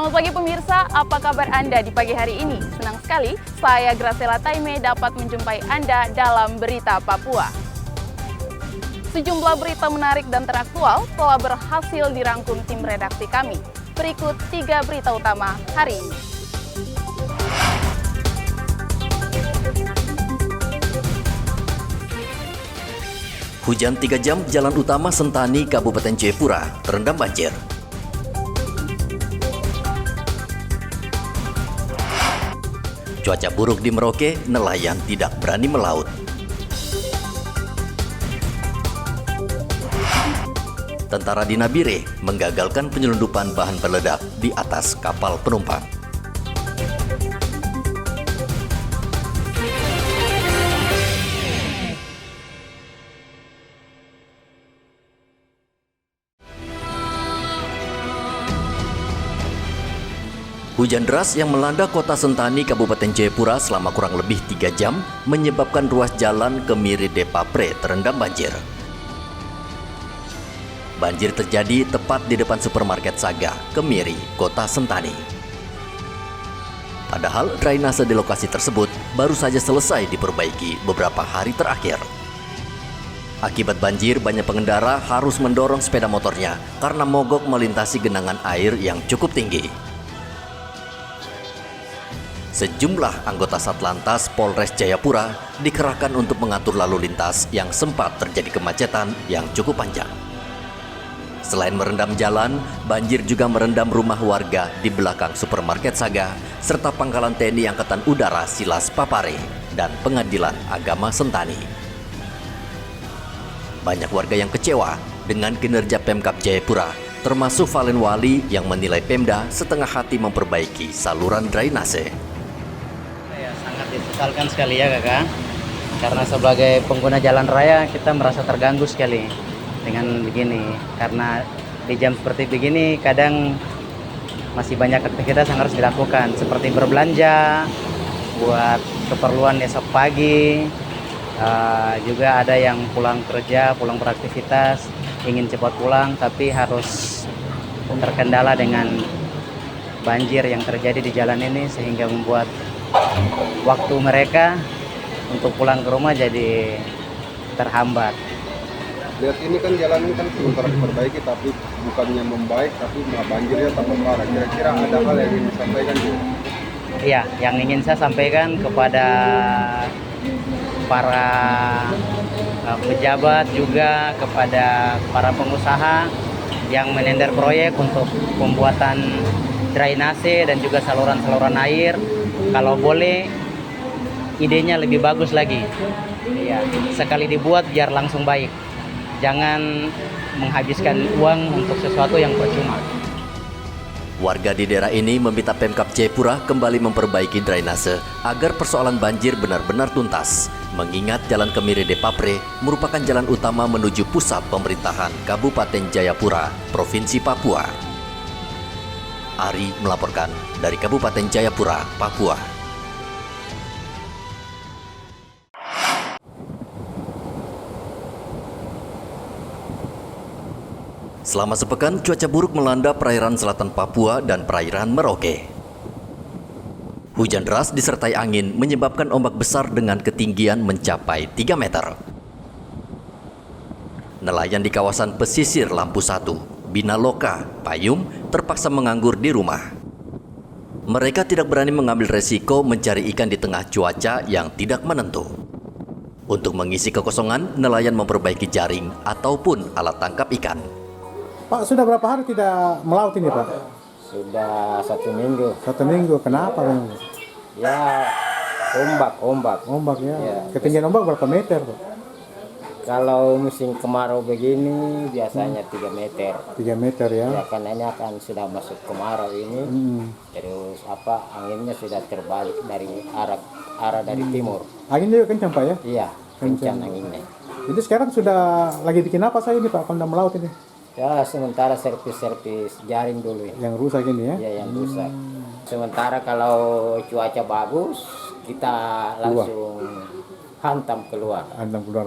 Selamat pagi pemirsa, apa kabar Anda di pagi hari ini? Senang sekali, saya Graciela Taime dapat menjumpai Anda dalam Berita Papua. Sejumlah berita menarik dan teraktual telah berhasil dirangkum tim redaksi kami. Berikut 3 berita utama hari ini. Hujan 3 jam, jalan utama Sentani, Kabupaten Jayapura, terendam banjir. Cuaca buruk di Merauke, nelayan tidak berani melaut. Tentara di Nabire menggagalkan penyelundupan bahan peledak di atas kapal penumpang. Hujan deras yang melanda kota Sentani, Kabupaten Jayapura selama kurang lebih 3 jam menyebabkan ruas jalan Kemiri Depapre terendam banjir. Banjir terjadi tepat di depan supermarket Saga, Kemiri, kota Sentani. Padahal drainase di lokasi tersebut baru saja selesai diperbaiki beberapa hari terakhir. Akibat banjir, banyak pengendara harus mendorong sepeda motornya karena mogok melintasi genangan air yang cukup tinggi. Sejumlah anggota Satlantas Polres Jayapura dikerahkan untuk mengatur lalu lintas yang sempat terjadi kemacetan yang cukup panjang. Selain merendam jalan, banjir juga merendam rumah warga di belakang supermarket Saga, serta pangkalan TNI Angkatan Udara Silas Papare dan Pengadilan Agama Sentani. Banyak warga yang kecewa dengan kinerja Pemkab Jayapura, termasuk Valen Wali yang menilai Pemda setengah hati memperbaiki saluran drainase. Disesalkan sekali ya kakak, karena sebagai pengguna jalan raya kita merasa terganggu sekali dengan begini, karena di jam seperti begini kadang masih banyak aktivitas yang harus dilakukan seperti berbelanja buat keperluan esok pagi, juga ada yang pulang kerja, pulang beraktivitas, ingin cepat pulang tapi harus terkendala dengan banjir yang terjadi di jalan ini sehingga membuat waktu mereka untuk pulang ke rumah jadi terhambat. Lihat ini kan jalan ini kan sementara diperbaiki tapi bukannya membaik tapi malah banjirnya tambah parah. Kira-kira ada hal yang ingin disampaikan juga? Iya, yang ingin saya sampaikan kepada para pejabat juga kepada para pengusaha yang menender proyek untuk pembuatan drainase dan juga saluran-saluran air. Kalau boleh idenya lebih bagus lagi. Iya, sekali dibuat biar langsung baik. Jangan menghabiskan uang untuk sesuatu yang percuma. Warga di daerah ini meminta Pemkab Jayapura kembali memperbaiki drainase agar persoalan banjir benar-benar tuntas. Mengingat Jalan Kemiri Depapre merupakan jalan utama menuju pusat pemerintahan Kabupaten Jayapura, Provinsi Papua. Ari melaporkan dari Kabupaten Jayapura, Papua. Selama sepekan, cuaca buruk melanda perairan selatan Papua dan perairan Merauke. Hujan deras disertai angin menyebabkan ombak besar dengan ketinggian mencapai 3 meter. Nelayan di kawasan pesisir Lampu 1, Binaloka, Payum terpaksa menganggur di rumah. Mereka tidak berani mengambil resiko mencari ikan di tengah cuaca yang tidak menentu. Untuk mengisi kekosongan, nelayan memperbaiki jaring ataupun alat tangkap ikan. Pak, sudah berapa hari tidak melaut ini, Pak? Sudah 1 minggu. 1 minggu, kenapa? Ya, ombak. Ombak ya? Ya. Ketinggian ombak berapa meter, Pak? Kalau musim kemarau begini biasanya 3 meter. 3 meter ya? Ya, karena ini akan sudah masuk kemarau ini. Terus anginnya sudah terbalik dari arah dari timur. Angin juga kencang, Pak ya? Iya, kencang anginnya. Jadi sekarang sudah lagi bikin apa saya ini, Pak, kalau melaut ini? Ya, sementara servis jaring dulu ya. Yang rusak ini ya? Ya, yang rusak. Sementara kalau cuaca bagus, kita langsung hantam keluar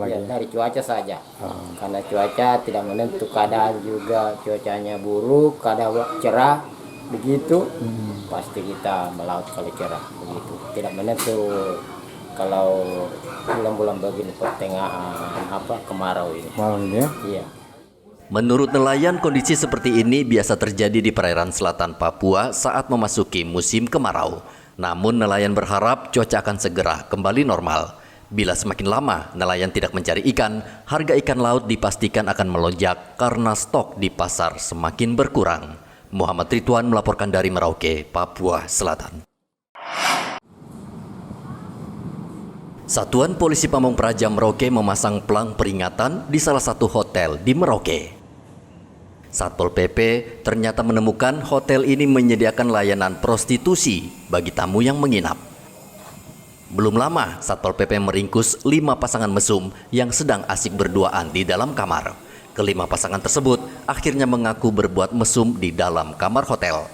lagi ya, ya? dari cuaca saja. Karena cuaca tidak menentu, kadang juga cuacanya buruk, kadang cerah, begitu, pasti kita melaut kali cerah begitu. Tidak menentu kalau bulan-bulan begini pertengahan kemarau ini. Malam ini ya. Iya. Menurut nelayan, kondisi seperti ini biasa terjadi di perairan selatan Papua saat memasuki musim kemarau. Namun nelayan berharap cuaca akan segera kembali normal. Bila semakin lama nelayan tidak mencari ikan, harga ikan laut dipastikan akan melonjak karena stok di pasar semakin berkurang. Muhammad Ridwan melaporkan dari Merauke, Papua Selatan. Satuan Polisi Pamong Praja Merauke memasang pelang peringatan di salah satu hotel di Merauke. Satpol PP ternyata menemukan hotel ini menyediakan layanan prostitusi bagi tamu yang menginap. Belum lama, Satpol PP meringkus 5 pasangan mesum yang sedang asik berduaan di dalam kamar. Kelima pasangan tersebut akhirnya mengaku berbuat mesum di dalam kamar hotel.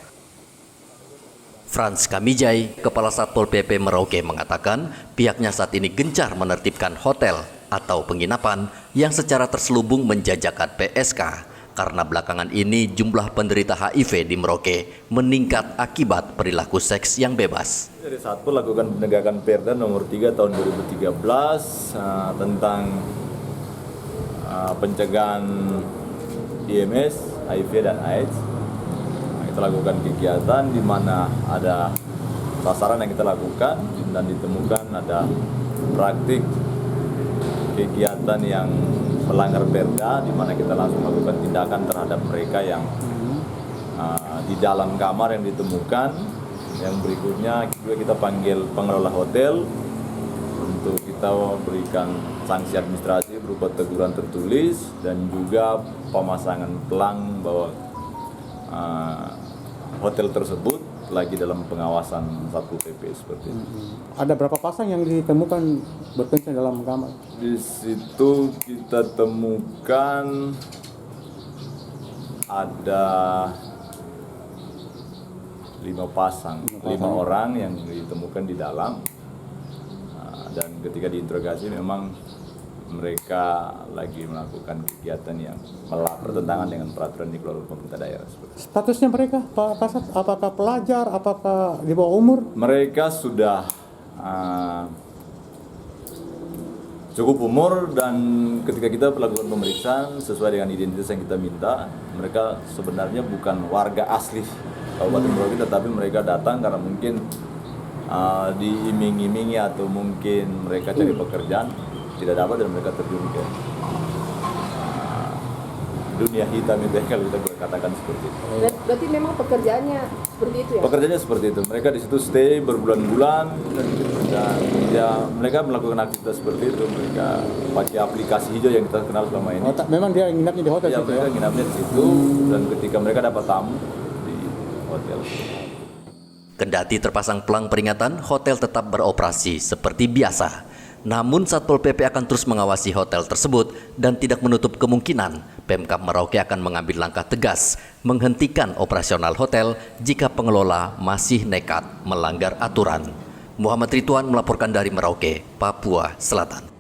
Frans Kamijay, Kepala Satpol PP Merauke mengatakan pihaknya saat ini gencar menertibkan hotel atau penginapan yang secara terselubung menjajakan PSK. Karena belakangan ini jumlah penderita HIV di Merauke meningkat akibat perilaku seks yang bebas. Dari Satpol lakukan penegakan Perda nomor 3 tahun 2013 tentang pencegahan IMS, HIV dan AIDS. Kita lakukan kegiatan di mana ada sasaran yang kita lakukan dan ditemukan ada praktik kegiatan yang melanggar Perda, di mana kita langsung melakukan tindakan terhadap mereka yang di dalam kamar yang ditemukan. Yang berikutnya juga kita panggil pengelola hotel untuk kita berikan sanksi administrasi berupa teguran tertulis dan juga pemasangan pelang bahwa hotel tersebut lagi dalam pengawasan Satpol PP seperti itu. Ada berapa pasang yang ditemukan berpencar dalam kamar? Di situ kita temukan ada 5 pasang, 5 orang yang ditemukan di dalam. Dan ketika diinterogasi memang mereka lagi melakukan kegiatan yang bertentangan dengan peraturan di keluarga pemerintah daerah. Statusnya mereka, Pak Kasat, apakah pelajar, apakah di bawah umur? Mereka sudah cukup umur dan ketika kita melakukan pemeriksaan sesuai dengan identitas yang kita minta, mereka sebenarnya bukan warga asli Kabupaten Merauke, tetapi mereka datang karena mungkin diiming-imingi atau mungkin mereka cari pekerjaan tidak dapat dan mereka terjun ke dunia hitam itu yang kalau kita katakan seperti itu. Berarti memang pekerjaannya seperti itu ya? Pekerjaannya seperti itu. Mereka di situ stay berbulan-bulan dan ya mereka melakukan aktivitas seperti itu. Mereka pakai aplikasi hijau yang kita kenal selama ini. Memang dia nginapnya di hotel ya, situ mereka ya? nginapnya di situ dan ketika mereka dapat tamu di hotel. Kendati terpasang pelang peringatan, hotel tetap beroperasi seperti biasa. Namun Satpol PP akan terus mengawasi hotel tersebut dan tidak menutup kemungkinan Pemkab Merauke akan mengambil langkah tegas menghentikan operasional hotel jika pengelola masih nekat melanggar aturan. Muhammad Ridwan melaporkan dari Merauke, Papua Selatan.